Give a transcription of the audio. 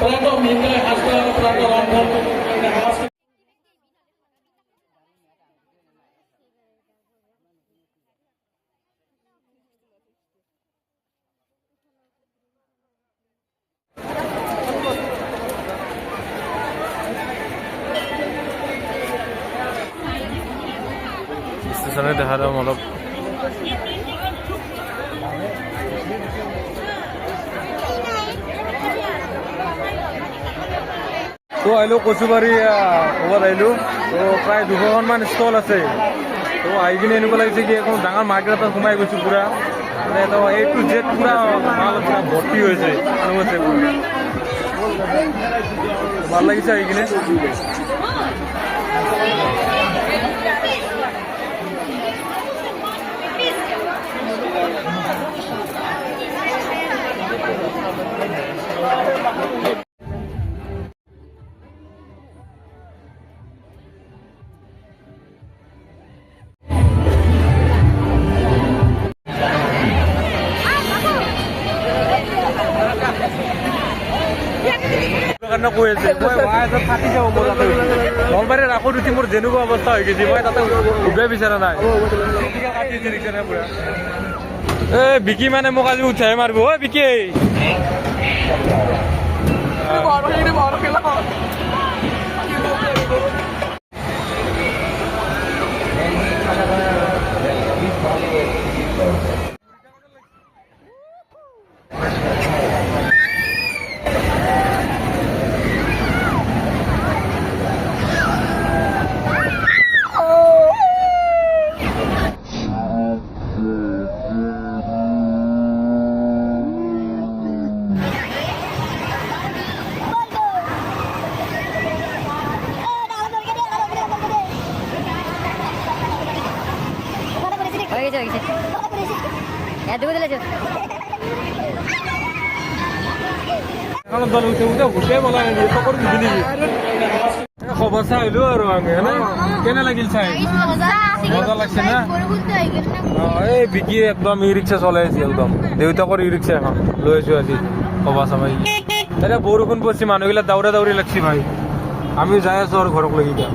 প্ৰান্ত মিহিকাই হাজপাৰ প্ৰান্ত ৰংঘৰ স্টেশনে দেখা যাম অলপ তো আহিলো কচুবাৰী ক'ৰবাত আহিলো তো প্ৰায় 200খনমান ষ্টল আছে তো আহি কিনে এনেকুৱা লাগিছে কি এখন ডাঙৰ মাৰ্কেট এটাত সোমাই গৈছোঁ পুৰা মানে তো A to Z পুৰা মাল পুৰা ভৰ্তি হৈছে মানুহ আছে পুৰা ভাল লাগিছে আহি কিনে কৈ আছে মই ফাটি যাব নলবাৰী ৰাখোঁ উঠি মোৰ যেনেকুৱা অৱস্থা হৈ গৈছে মই তাতে উঠিব বিচৰা নাই পুৰা এই বিকি মানে মোক আজি উঠাই মাৰিব ঐ বিকি খবৰ চাই আহিলো আৰু আমি কেনে লাগিল চাই মজা লাগছে না এই বিকি একদম ই ৰিক্সা চলাই আছে একদম দেউতাকৰ ই ৰিক্সা এখন লৈ আছো আজি খবা চাবাই এতিয়া বৰষুণ পৰিছে মানুহবিলাক দাউৰা দাউৰি লাগছি ভাই আমি যাই আছো আৰু ঘৰক লাগি দিয়া